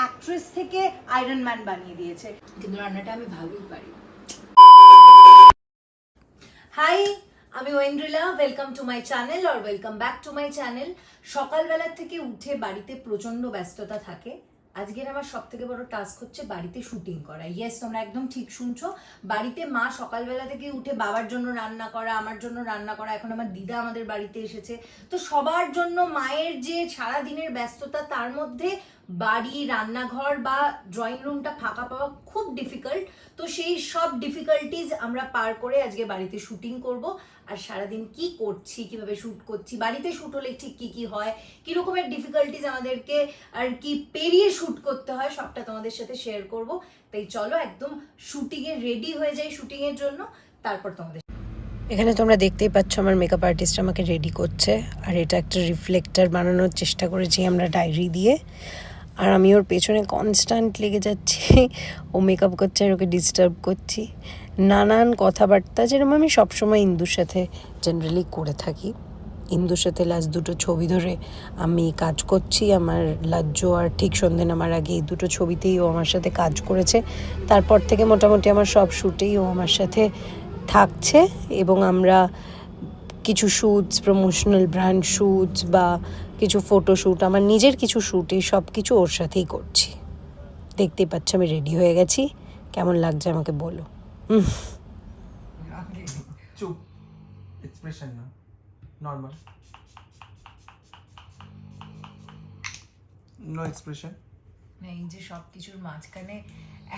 Actress থেকে iron man বানিয়ে দিয়েছে, কিন্তু রান্নাটা আমি ভালোই পারি। হাই, আমি Aindrila, welcome to my channel or welcome back to my channel. সকালবেলা থেকে উঠে বাড়িতে প্রচন্ড ব্যস্ততা থাকে। আজকের আমার সব থেকে বড় টাস্ক হচ্ছে বাড়িতে শুটিং করা। ইয়েস, তোমরা একদম ঠিক শুনছো, বাড়িতে মা সকালবেলা থেকে উঠে বাবার জন্য রান্না করা, আমার জন্য রান্না করা, এখন আমার দিদা আমাদের বাড়িতে এসেছে, তো সবার জন্য মায়ের যে সারা দিনের ব্যস্ততা, তার মধ্যে বাড়ি, রান্নাঘর বা ড্রয়িং রুমটা ফাঁকা পাওয়া খুব ডিফিকাল্ট। তো সেই সব ডিফিকাল্টিজ আমরা পার করে আজকে বাড়িতে শুটিং করব। আর সারাদিন কি করছি, কিভাবে শুট করছি, বাড়িতে শুট হলে ঠিক কি কি হয়, কি রকমের ডিফিকাল্টিজ আমাদেরকে আর কি পেরিয়ে শুট করতে হয়, সবটা তোমাদের সাথে শেয়ার করব। তাই চলো একদম শুটিংয়ে রেডি হয়ে যাই শুটিংয়ের জন্য, তারপর তোমাদের। এখানে তোমরা দেখতেই পাচ্ছ আমার মেকআপ আর্টিস্ট আমাকে রেডি করছে, আর এটা একটা রিফ্লেক্টার বানানোর চেষ্টা করেছি আমরা ডায়েরি দিয়ে। আর আমি ওর পেছনে কনস্ট্যান্ট লেগে যাচ্ছি, ও মেকআপ করছে আর ওকে ডিস্টার্ব করছি, নানান কথাবার্তা যেরকম আমি সবসময় ইন্দুর সাথে জেনারেলি করে থাকি। ইন্দুর সাথে লাস্ট দুটো ছবি ধরে আমি কাজ করছি, আমার লাজ্জো আর ঠিক সন্ধে নামার আগে এই দুটো ছবিতেই ও আমার সাথে কাজ করেছে। তারপর থেকে মোটামুটি আমার সব শ্যুটেই ও আমার সাথে থাকছে, এবং আমরা কিছু শ্যুটস, প্রমোশনাল ব্র্যান্ড শ্যুটস বা কিছু ফটোশ্যুট, আমার নিজের কিছু শ্যুট, এই সব কিছু ওর সাথেই করছি। দেখতেই পাচ্ছ আমি রেডি হয়ে গেছি, কেমন লাগছে আমাকে বলো। চুপ, এক্সপ্রেশন না, নর্মাল, নো এক্সপ্রেশন। এই যে সব কিছুর মাঝখানে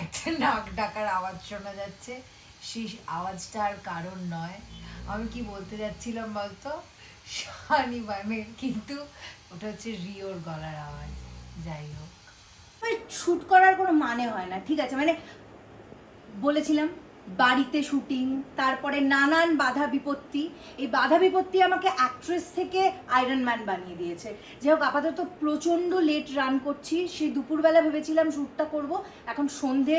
একটা নাক ডাকার আওয়াজ শোনা যাচ্ছে, সেই আওয়াজটা আর কারণ নয়, আমি কি বলতে যাচ্ছিলাম বলতো, শানিবানের, কিন্তু ওটা হচ্ছে রিওর গলার আওয়াজ। যাই হোক, শুট করার কোনো মানে হয় না, ঠিক আছে? মানে বলেছিলাম বাড়িতে শুটিং, তারপরে নানান বাধা বিপত্তি, এই বাধা বিপত্তি আমাকে অ্যাক্ট্রেস থেকে আয়রন ম্যান বানিয়ে দিয়েছে। যাই হোক, আপাতত প্রচন্ড লেট রান করছি। সেই দুপুরবেলা ভেবেছিলাম শ্যুটটা করব, এখন সন্ধে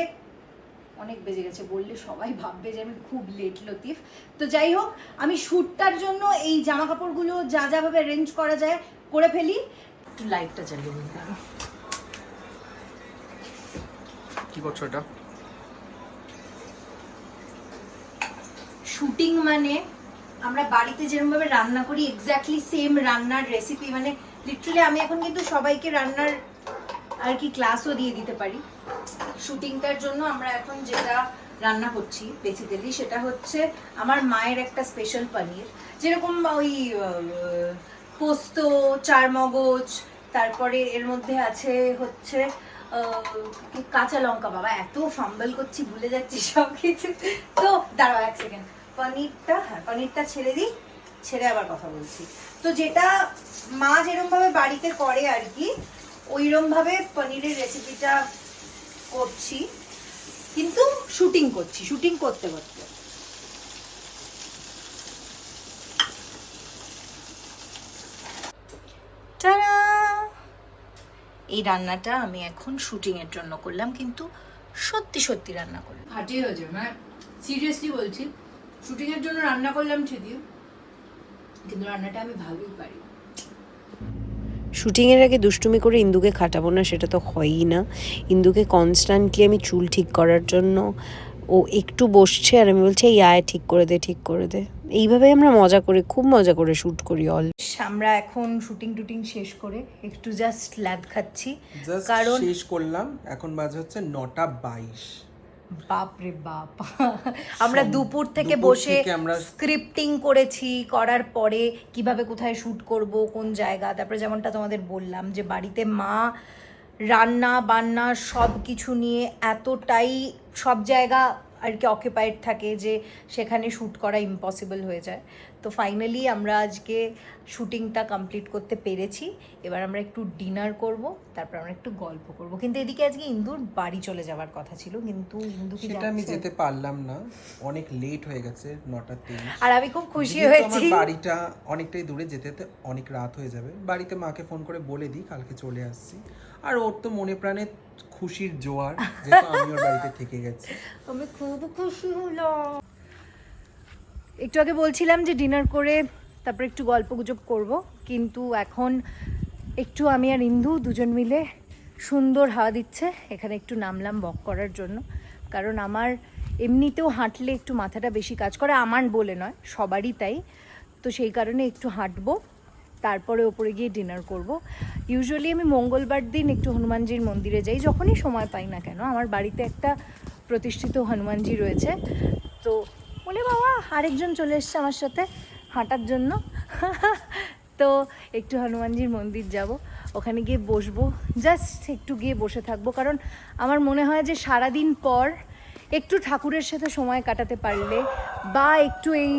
অনেক বেজে গেছে, বললে সবাই ভাববে যে আমি খুব লেট লতিফ। তো যাই হোক, আমি শ্যুটটার জন্য এই জামা কাপড়গুলো যা যাভাবে অ্যারেঞ্জ করা যায় করে ফেলি। একটু লাইটটা জ্বালিয়ে নিলাম। কি করছো এটা? শুটিং মানে আমরা বাড়িতে যেরকমভাবে রান্না করি এক্স্যাক্টলি সেম রান্নার রেসিপি, মানে লিটারালি আমি এখন কিন্তু সবাইকে রান্নার আর কি ক্লাসও দিয়ে দিতে পারি। শুটিংটার জন্য আমরা এখন যেটা রান্না করছি বেসিক্যালি সেটা হচ্ছে আমার মায়ের একটা স্পেশাল পনির, যেরকম ওই পোস্ত, চারমগজ, তারপরে এর মধ্যে আছে হচ্ছে কাঁচা লঙ্কা। বাবা এত ফাম্বল করছি, ভুলে যাচ্ছি সব কিছু। তো দাঁড়াও এক সেকেন্ড, পনিরটা ছেড়ে দিই, ছেড়ে আবার কথা বলছি। তো যেটা মা যেরকম ভাবে বাড়িতে করে আর কি, ওইরকম ভাবে পনিরের রেসিপিটা করছি, কিন্তু শুটিং করছি, শুটিং করতে করতে। টাটা! এই রান্নাটা আমি এখন শুটিং এর জন্য করলাম, কিন্তু সত্যি সত্যি রান্না করলাম, ফাটিয়ে হয়েছে, মানে সিরিয়াসলি বলছি। শুটিং এর জন্য রান্না করলাম ঠিকই, কিন্তু রান্নাটা আমি ভালোই পারি। শুটিংয়ের আগে দুষ্টুমি করে ইন্দুকে খাটাবো না, সেটা তো হয়ই না। ইন্দুকে কনস্ট্যান্টলি আমি চুল ঠিক করার জন্য, ও একটু বসছে আর আমি বলছি এই আয় ঠিক করে দে, ঠিক করে দে। এইভাবে আমরা মজা করে, খুব মজা করে শ্যুট করি। আমরা এখন শুটিং টুটিং শেষ করে একটু জাস্ট ল্যাদ খাচ্ছি, জাস্ট কারণ শেষ করলাম, এখন বাজে হচ্ছে 9:22। বাপ রে বাপ, আমরা দুপুর থেকে বসে স্ক্রিপ্টিং করেছি, করার পরে কিভাবে কোথায় শ্যুট করব, কোন জায়গা, তারপরে যেমনটা তোমাদের বললাম যে বাড়িতে মা রান্না বান্না সব কিছু নিয়ে এতটাই সব জায়গা আর কি অকুপাইড থাকে যে সেখানে শ্যুট করা ইম্পসিবল হয়ে যায়। তো ফাইনালি আমরা আজকে শুটিংটা কমপ্লিট করতে পেরেছি। এবার আমরা একটু ডিনার করব, তারপর আমরা একটু গল্প করব। কিন্তু এদিকে আজকে ইন্দুর বাড়ি চলে যাওয়ার কথা ছিল, কিন্তু ইন্দু কি সেটা আমি যেতে পারলাম না, অনেক লেট হয়ে গেছে, 9:23। আর আমি খুব খুশি হয়েছি, আমার বাড়িটা অনেকটাই দূরে, যেতে যেতে অনেক রাত হয়ে যাবে। বাড়িতে মাকে ফোন করে বলে দিই কালকে চলে আসছি, আর ওর তো মনে প্রাণে খুশির জোয়ার, যেহেতু আমি ওর বাড়িতে থেকে গেছি। আমি খুব খুশি হলাম। একটু আগে বলছিলাম যে ডিনার করে তারপর একটু গল্প গুজব করব, কিন্তু এখন একটু আমি আর ইন্দু দুজন মিলে সুন্দর হাওয়া দিচ্ছে, এখানে একটু নামলাম ওয়াক করার জন্য। কারণ আমার এমনিতেও হাঁটলে একটু মাথাটা বেশি কাজ করে, আমার বলে নয়, সবারই তাই। তো সেই কারণে একটু হাঁটবো, তারপরে ওপরে গিয়ে ডিনার করব। ইউজুয়ালি আমি মঙ্গলবার দিন একটু হনুমানজির মন্দিরে যাই, যখনই সময় পাই না কেন। আমার বাড়িতে একটা প্রতিষ্ঠিত হনুমানজি রয়েছে। তো বলে বাবা আরেকজন চলে এসছে আমার সাথে হাঁটার জন্য। তো একটু হনুমানজির মন্দির যাব, ওখানে গিয়ে বসবো, জাস্ট একটু গিয়ে বসে থাকবো। কারণ আমার মনে হয় যে সারাদিন পর একটু ঠাকুরের সাথে সময় কাটাতে পারলে, বা একটু এই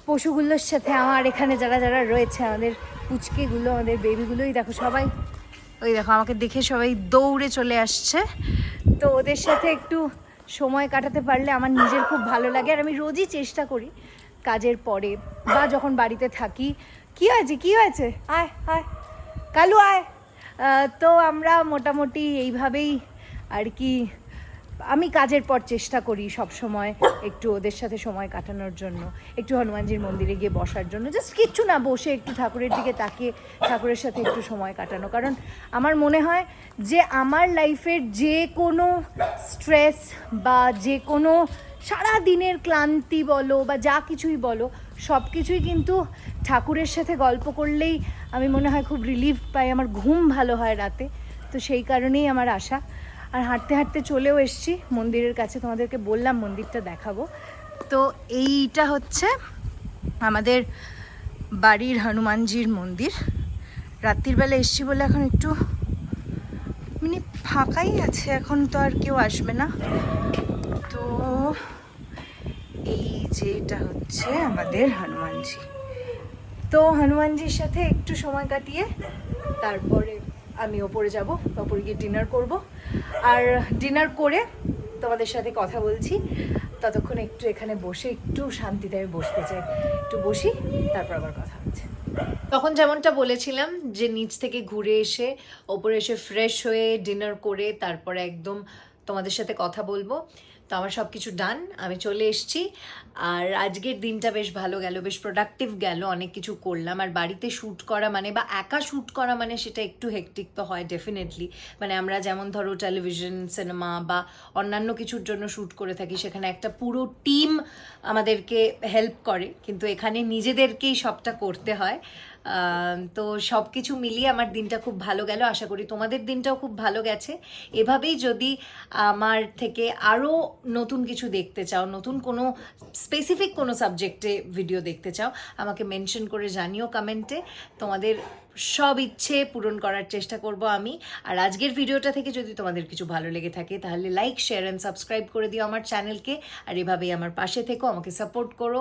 পশুগুলোর সাথে, আমার এখানে যারা যারা রয়েছে, আমাদের পুচকেগুলো, আমাদের বেবিগুলোই দেখো সবাই, ওই দেখো আমাকে দেখে সবাই দৌড়ে চলে আসছে। তো ওদের সাথে একটু সময় কাটাতে পারলে আমার নিজের খুব ভালো লাগে। আর আমি রোজই চেষ্টা করি কাজের পরে বা যখন বাড়িতে থাকি, কি হয়েছে আয় আয় কালু আয়। তো আমরা মোটামুটি এইভাবেই আর কি, আমি কাজের পর চেষ্টা করি সব সময় একটু ওদের সাথে সময় কাটানোর জন্য, একটু হনুমানজির মন্দিরে গিয়ে বসার জন্য, জাস্ট কিচ্ছু না, বসে একটু ঠাকুরের দিকে তাকিয়ে ঠাকুরের সাথে একটু সময় কাটানো। কারণ আমার মনে হয় যে আমার লাইফের যে কোনো স্ট্রেস বা যে কোনো সারা দিনের ক্লান্তি বলো বা যা কিছুই বলো, সব কিছুই কিন্তু ঠাকুরের সাথে গল্প করলেই আমি মনে হয় খুব রিলিফ পাই, আমার ঘুম ভালো হয় রাতে। তো সেই কারণেই আমার আশা। আর হাঁটতে হাঁটতে চলেও এসেছি মন্দিরের কাছে, তোমাদেরকে বললাম মন্দিরটা দেখাবো। তো এইটা হচ্ছে আমাদের বাড়ির হনুমানজির মন্দির। রাত্রিবেলা এসছি বলে এখন একটু মানে ফাঁকাই আছে, এখন তো আর কেউ আসবে না। তো এই যে এটা হচ্ছে আমাদের হনুমানজি। তো হনুমানজির সাথে একটু সময় কাটিয়ে তারপরে আমি ওপরে যাব, ওপরে গিয়ে ডিনার করব। আর ডিনার করে তোমাদের সাথে কথা বলছি, ততক্ষণ একটু এখানে বসে একটু শান্তিতে আমি বসতে চাই, একটু বসি, তারপর আবার কথা হচ্ছে। তখন যেমনটা বলেছিলাম যে নিচ থেকে ঘুরে এসে ওপরে এসে ফ্রেশ হয়ে ডিনার করে তারপরে একদম তোমাদের সাথে কথা বলবো। তো আমার সব কিছু ডান, আমি চলে এসেছি। আর আজকের দিনটা বেশ ভালো গেল, বেশ প্রোডাক্টিভ গেল, অনেক কিছু করলাম। আর বাড়িতে শ্যুট করা মানে বা একা শ্যুট করা মানে সেটা একটু হেক্টিক তো হয় ডেফিনেটলি। মানে আমরা যেমন ধরো টেলিভিশন, সিনেমা বা অন্যান্য কিছুর জন্য শ্যুট করে থাকি, সেখানে একটা পুরো টিম আমাদেরকে হেল্প করে, কিন্তু এখানে নিজেদেরকেই সবটা করতে হয়। তো সব কিছু মিলিয়ে আমার দিনটা খুব ভালো গেল। আশা করি তোমাদের দিনটাও খুব ভালো গেছে। এভাবেই যদি আমার থেকে আরও নতুন কিছু দেখতে চাও, নতুন কোনো স্পেসিফিক কোনো সাবজেক্টে ভিডিও দেখতে চাও, আমাকে মেনশন করে জানিও কমেন্টে। তোমাদের সব ইচ্ছে পূরণ করার চেষ্টা করব আমি। আর আজকের ভিডিওটা থেকে যদি তোমাদের কিছু ভালো লেগে থাকে তাহলে লাইক, শেয়ার অ্যান্ড সাবস্ক্রাইব করে দিও আমার চ্যানেলকে। আর এভাবেই আমার পাশে থেকো, আমাকে সাপোর্ট করো।